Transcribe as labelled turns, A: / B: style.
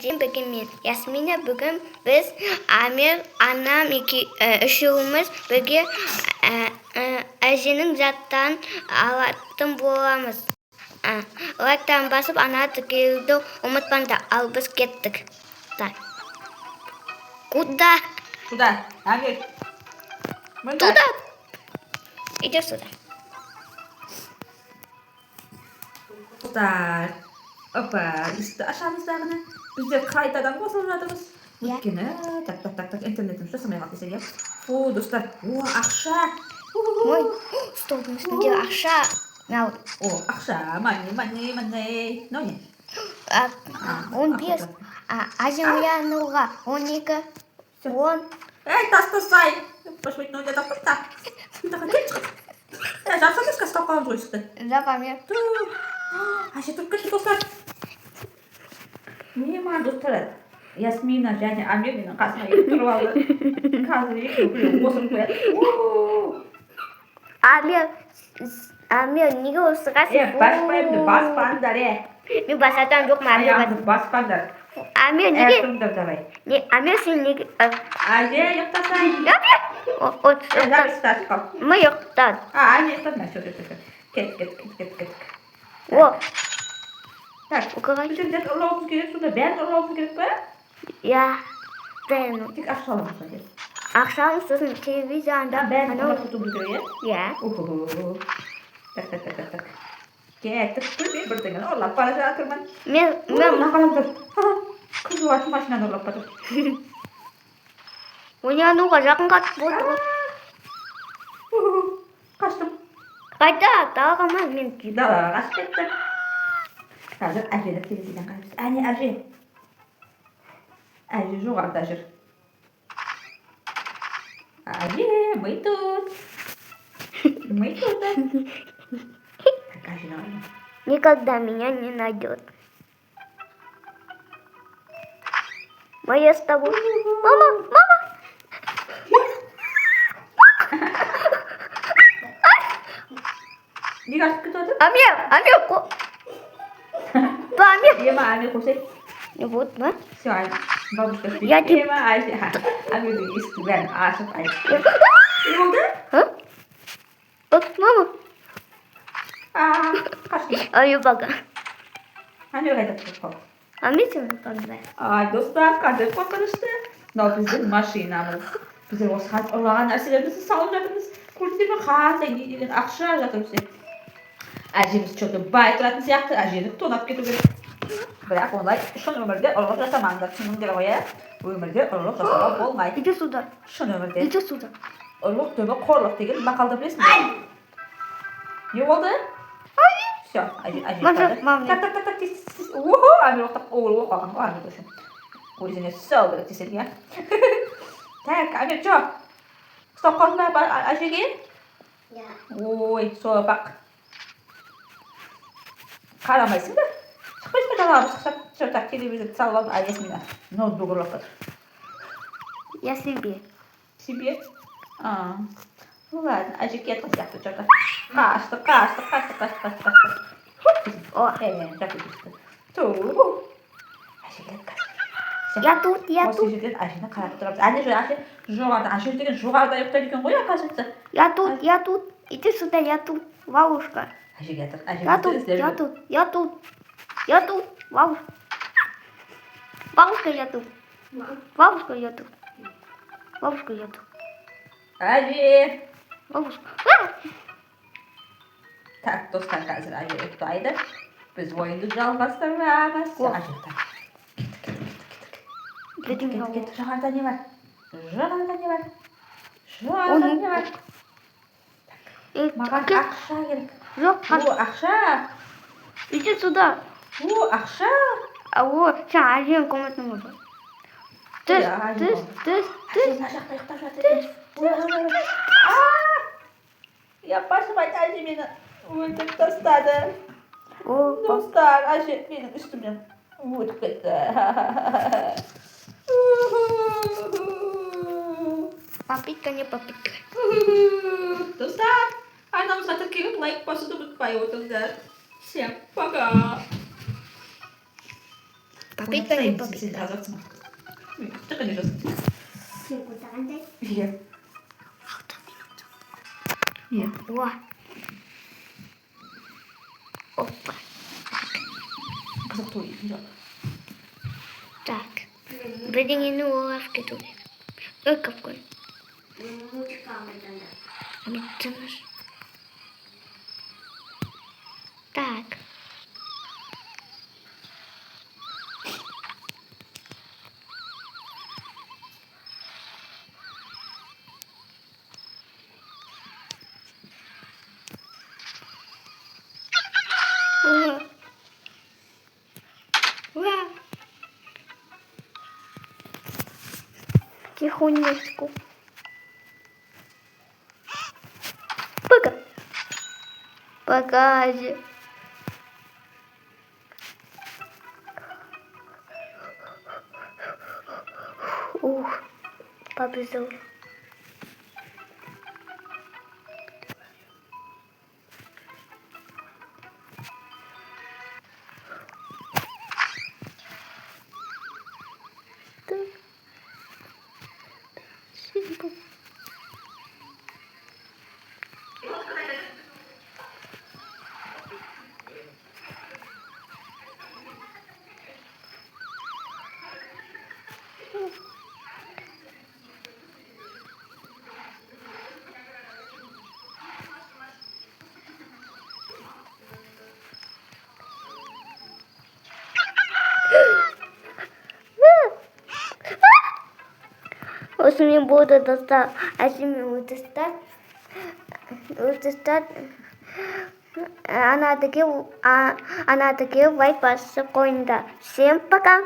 A: Bugun men Yasmina, bugun biz Amir, anam, üçüğümüz birga Ajining zatdan alatdan bo'lamiz. Like'dan basıp ana tıkıldı unutmanglar. Al biz ketdik. Куда?
B: Куда? Амир.
A: Туда. Иди сюда.
B: Kudar. Опа, işte aşağımızdağını biz de kaytadan kosuladığımız. Өйткені так интернетім жасамай қалды десең иә. Фу, достар. О, ақша.
A: Ой, столдың үстінде ақша. Мяу.
B: О, ақша. Money. Ну не.
A: 15. Ажинуянуға 12. 10.
B: Ей, тастасай. Пошли, ну где-то пыта. Жақсы кескі ұстап қаламыз ғой шықты.
A: Запомни.
B: Әже тұрып кетті достар. Не ма достар? Ясмина және Амир менің қасыма келіп тұрып алды. Қазір екеуі қосылып қояды.
A: Амир, неге осығасың?
B: Баспаймды, баспаңдар,
A: Мен басатам жоқ ма?
B: Аяғымды баспаңдар.
A: Амир, неге?
B: Тұрыңдар давай.
A: Амир, сен неге?
B: Әже, ұйықтасай.
A: Ұйықтат. Мы ұйықтат.
B: Әже, ұйықтат. Кет.
A: О.
B: Так, біздер ұрлауымыз керек, сонда бәрін ұрлауымыз керек па?
A: Я, бәрін.
B: Тек ақша аламыз сонда.
A: Ақшаны сосын телевизорда
B: бәрін ұрлап тұтуымыз керек,
A: иә?
B: Так. Кеттік, мен бірдеңені ұрлап бара жатырмын.
A: Мен
B: мақаламдар. Қыз уатын машинаны ұрлап бара жатыр.
A: ойнануға жақын қатып болды.
B: Қаштым.
A: Қайда? Далаға ма? Мен
B: далаға қашып кеттім. Қазір әжені терезеден қараймыз. Әне әже. Әже жоғарыда жүр. Әже, мы тут. Так, әжені қараймын.
A: Никогда меня не найдет. Моя с тобой. Мама!
B: Неге ашып кетіп отыр?
A: Амир, Амир.
B: Ема, Амир қосай.
A: Вот, ма?
B: Все, бабушка спит.
A: Я тебе...
B: Ема, Амирдің есікті бәрін ашып айтып. Не болды?
A: Мама.
B: Қаштым.
A: Аю бага.
B: Амир қайда тұрып қалды.
A: Амир сені танымай.
B: Ай, достар, қандай қорқынышты. Мынау біздің машинамыз. Біздер осы ұрлаған нәрселерімізді салып жатырмыз. Көрдіңдер ме, қандай не деген ақша жатыр бізде. Әжеміз что-то бай тұратын сияқты, әжені тонап кету керек. Бірақ олай шын өмірде ұрлық жасамаңдар, түсіндіңдер ғой, өмірде ұрлық жасауға болмайды.
A: Иди сюда.
B: Шын өмірде.
A: Иди сюда.
B: Ұрлық түбі қорлық деген мақалды білесің бе? Не болды? Все, әже
A: Так.
B: Так. Амир оқтап, қалған ғой, Амир үшін. Өзіне сау керек десең, иә? Так, Амир, жо. Ұстап қалдың ба әжеге? Ой, соғып. Қарамайсың ба? Шықпайсың ба далаға? Шықсақ телевизорды салып алдым, Ясмина ноутбук ұрлап жатыр.
A: Я себе.
B: Себе? Ну ладно, әже кетті сияқты что-то. Қашты.
A: О,
B: Жақсы түсті. Әже кетті.
A: я тут.
B: Осы жерден әжені қарап тұрамыз. Әже жоғарда, әже деген жоғарда ұйықтайды екен ғой, оказывается.
A: Я тут. Иди сюда, я тут. Бабушка.
B: Әже кетті.
A: Я тут. Бабушка, я тут.
B: Әже!
A: Бабушка.
B: Так, достар, қазір әже ұйықтайды. Біз ойынды жалғастырамыз. Әже кетті. Жоғарыда не бар? Маған ақша керек.
A: Жоқ,
B: Ақша.
A: иди сюда.
B: Ақша.
A: Сен әженің комнатына бар. Түс.
B: Мына жақта ұйықтап жатыр. Я басып айт, әже мені өлтіріп тастады. Достар, әже менің үстімнен өтіп кетті.
A: Попитка, не попитка.
B: Достар, арнамызға тіркеліп лайк басуды ұмытпай отырыңдар. Всем пока.
A: Пика не
B: Сен
A: попика.
B: жазасың. Құтыға не жазасың?
A: Сен қойғандай?
B: Иә. Иә.
A: Уа. Опа.
B: Қызық той.
A: Так. Бірдеңені олап кету керек. Ой, какой. Тыныш. Так. Ура. Ура. Тихонечку. Пока. Пока же. Ух, побежал. Осымен болды достар. Әжеме отырстар. Анадығы лайк басып қойыңдар. Всем пока.